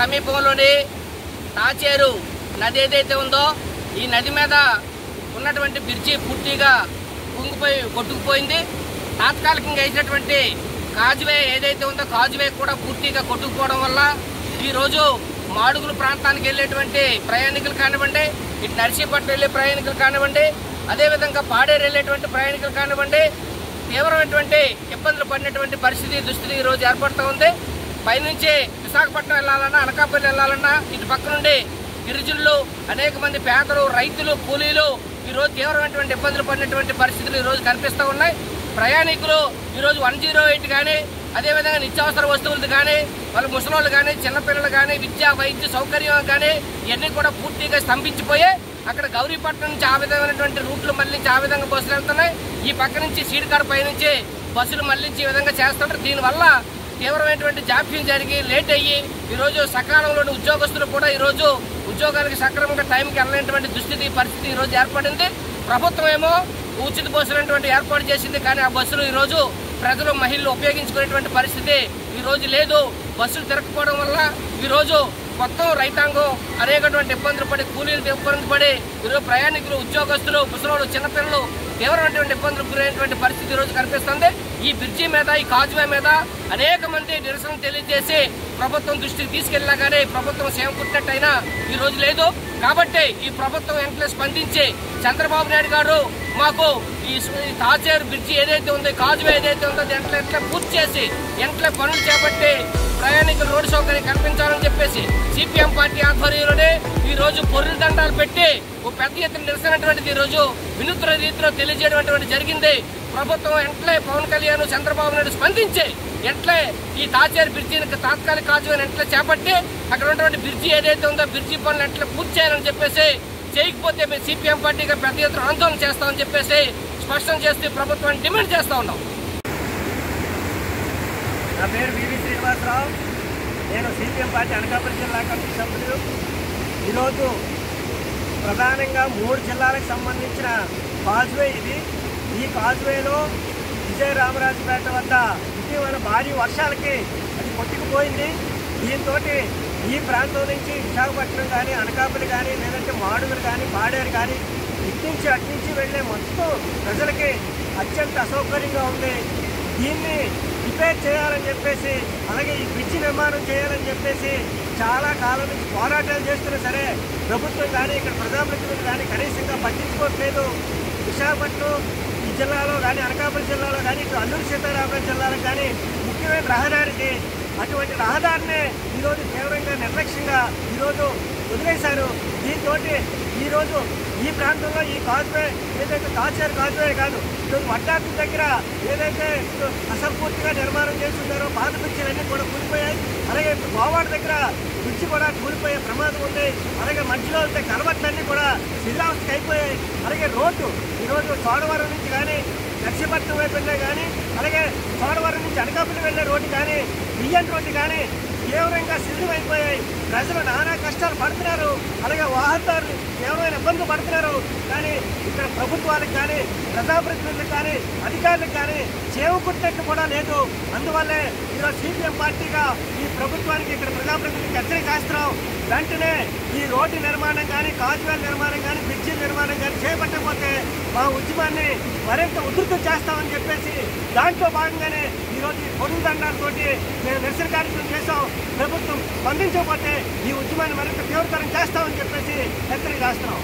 సమీపంలోని తాచేరు నది ఏదైతే ఉందో ఈ నది మీద ఉన్నటువంటి బ్రిడ్జి పూర్తిగా కుంగిపోయి కొట్టుకుపోయింది. తాత్కాలికంగా వేసినటువంటి కాజువే ఏదైతే ఉందో కాజువే కూడా పూర్తిగా కొట్టుకుపోవడం వల్ల ఈరోజు మాడుగుల ప్రాంతానికి వెళ్ళేటువంటి ప్రయాణికులు కానివ్వండి, ఇటు నర్సీపట్నం వెళ్ళే ప్రయాణికులు కానివ్వండి, అదేవిధంగా పాడేరు వెళ్ళేటువంటి ప్రయాణికులు కానివ్వండి తీవ్రమైనటువంటి ఇబ్బందులు పడినటువంటి దుస్థితి ఈరోజు ఏర్పడుతూ ఉంది. పైనుంచి విశాఖపట్నం వెళ్ళాలన్నా, అనకాపల్లి వెళ్ళాలన్నా ఇటు పక్క నుండి గిరిజనులు, అనేక మంది పేదలు, రైతులు, కూలీలు ఈరోజు తీవ్రమైనటువంటి ఇబ్బందులు పడినటువంటి పరిస్థితులు ఈరోజు కనిపిస్తూ ఉన్నాయి. ప్రయాణికులు ఈరోజు 108 కానీ, అదేవిధంగా నిత్యావసర వస్తువులు కానీ, వాళ్ళ ముసలోళ్ళు కానీ, చిన్నపిల్లలు కానీ, విద్యా వైద్య సౌకర్యం కానీ ఇవన్నీ కూడా పూర్తిగా స్తంభించిపోయి అక్కడ గౌరీపట్నం నుంచి ఆ విధమైనటువంటి రూట్లు మళ్ళించి ఆ విధంగా బస్సులు వెళ్తున్నాయి. ఈ పక్క నుంచి సీడ్కార్ పై నుంచి బస్సులు మళ్ళించి ఈ విధంగా చేస్తుంటారు. దీనివల్ల తీవ్రమైనటువంటి జాప్యం జరిగి లేట్ అయ్యి ఈరోజు సకాలంలోని ఉద్యోగస్తులు కూడా ఈరోజు ఉద్యోగానికి సక్రమంగా టైంకి వెళ్ళలేనటువంటి పరిస్థితి ఈరోజు ఏర్పడింది. ప్రభుత్వం ఏమో ఉచిత బస్సులు ఏర్పాటు చేసింది, కానీ ఆ బస్సులు ఈరోజు ప్రజలు, మహిళలు ఉపయోగించుకునేటువంటి పరిస్థితి ఈరోజు లేదు. బస్సులు తిరగకపోవడం వల్ల ఈరోజు మొత్తం రైతాంగం అనేకటువంటి ఇబ్బందులు పడి, కూలీలు ఇబ్బందులు పడి ఈరోజు ప్రయాణికులు, ఉద్యోగస్తులు, ముసలోళ్ళు, చిన్నపిల్లలు తీవ్రమైనటువంటి ఇబ్బందులు గురైనటువంటి పరిస్థితి ఈరోజు కనిపిస్తుంది. ఈ బ్రిడ్జి మీద, ఈ కాజువే మీద అనేక మంది నిరసన తెలియజేసి ప్రభుత్వం దృష్టికి తీసుకెళ్లినా కానీ ప్రభుత్వం సేవ పుట్టినట్టయినా ఈ రోజు లేదు. కాబట్టి ఈ ప్రభుత్వం వెంటనే స్పందించి చంద్రబాబు నాయుడు గారు మాకు ఈ తాచేరు బ్రిడ్జి ఏదైతే ఉందో, కాజువే ఏదైతే ఉందో వెంటనే పూర్తి చేసి వెంటనే పనులు చేపట్టి ప్రయాణికులు రోడ్డు సౌకర్యం కల్పించాలని చెప్పేసి సిపిఎం పార్టీ ఆధ్వర్యంలోనే ఈ రోజు పొర్రెల దండాలు పెట్టి ఓ పెద్ద ఎత్తున నిరసనటువంటిది ఈ రోజు వినూత్న రీతిలో తెలియజేయడం జరిగింది. ప్రభుత్వం వెంటనే పవన్ కళ్యాణ్, చంద్రబాబు నాయుడు స్పందించి వెంటనే ఈ తాచేరు బ్రిడ్జిని తాత్కాలిక కాజువేని వెంటనే చేపట్టి అక్కడ ఉన్నటువంటి బ్రిడ్జి ఏదైతే ఉందో బ్రిడ్జి పనులు వెంటనే పూర్తి చేయాలని చెప్పేసి, చేయకపోతే మేము సిపిఎం పార్టీగా పెద్ద ఎత్తున ఆందోళన చేస్తామని చెప్పేసి స్పష్టం చేస్తూ ప్రభుత్వాన్ని డిమాండ్ చేస్తా ఉన్నాం. నా పేరు వివి శ్రీనివాసరావు. నేను సిపిఎం పార్టీ అనకాపల్లి జిల్లా కమిటీ సభ్యులు. ఈరోజు ప్రధానంగా 3 జిల్లాలకు సంబంధించిన కాజ్వే ఇది. ఈ కాజ్వేలో విజయరామరాజపేట వద్ద ఇటీవల భారీ వర్షాలకి అది కొట్టుకుపోయింది. దీంతో ఈ ప్రాంతం నుంచి విశాఖపట్నం కానీ, అనకాపల్లి కానీ, లేదంటే మాడుగులు కానీ, పాడేరు కానీ ఇట్నుంచి అట్నుంచి వెళ్ళే మొత్తం ప్రజలకి అత్యంత అసౌకర్యంగా ఉంది. దీన్ని రిపేర్ చేయాలని చెప్పేసి, అలాగే ఈ బ్రిడ్జి నిర్మాణం చేయాలని చెప్పేసి చాలా కాలం నుంచి పోరాటాలు చేస్తున్నా సరే ప్రభుత్వం కానీ, ఇక్కడ ప్రజాప్రతినిధులు కానీ కనీసంగా పట్టించుకోవట్లేదు. విశాఖపట్నం ఈ జిల్లాలో కానీ, అనకాపల్లి జిల్లాలో కానీ, ఇటు అల్లూరు సీతారామరాజు జిల్లాలో కానీ ముఖ్యమైన రహదారికి అటువంటి రహదారినే ఈరోజు తీవ్రంగా నిర్లక్ష్యంగా ఈరోజు వదిలేశారు. దీంతో ఈరోజు ఈ ప్రాంతంలో ఈ కాజ్వే ఏదైతే తాచేరు కాజ్వే కాదు, ఈరోజు వడ్డాకు దగ్గర ఏదైతే అసంపూర్తిగా నిర్మాణం చేస్తున్నారో పాత బ్రిడ్జిలన్నీ కూడా కూలిపోయాయి. అలాగే గోవాడ దగ్గర బ్రిడ్జి కూడా కూలిపోయే ప్రమాదం ఉంది. అలాగే మధ్యలో ఉంటే కలవట్లన్నీ కూడా శిథిలావస్థకి అయిపోయాయి. అలాగే రోడ్డు ఈరోజు చోడవరం నుంచి కానీ, నర్సీపట్నం వైపు వెళ్ళే కానీ, అలాగే చోడవరం నుంచి అనకాపల్లి వెళ్ళే రోడ్డు కానీ, బియ్యం రోడ్డు కానీ తీవ్రంగా శిథిలమైపోయాయి. ప్రజలు నానా కష్టాలు పడుతున్నారు. అలాగే వాహనదారులు తీవ్రమైన ఇబ్బందులు పడుతున్నారు. కానీ ఇక్కడ ప్రభుత్వాలకు కానీ, ప్రజాప్రతినిధులకు కానీ, అధికారులకు కానీ చేవుకుట్టినట్టు కూడా లేదు. అందువల్లే ఈరోజు సిపిఎం పార్టీగా ఈ ప్రభుత్వానికి, ఇక్కడ ప్రజాప్రతినిధులకు హెచ్చరిక చేస్తున్నాం. వెంటనే ఈ రోడ్డు నిర్మాణం కానీ, కాజ్వేల నిర్మాణం కానీ, బ్రిడ్జి నిర్మాణం కానీ చేపట్టకపోతే మా ఉద్యమాన్ని మరింత ఉధృతం చేస్తామని చెప్పేసి దాంట్లో భాగంగానే ఈరోజు ఈ పొరుగు దండాలతోటి మేము నిరసన కార్యక్రమం చేస్తాం. ప్రభుత్వం స్పందించకపోతే ఈ ఉద్యమాన్ని మరింత తీవ్రతరం చేస్తామని చెప్పేసి హెచ్చరిక చేస్తున్నాం.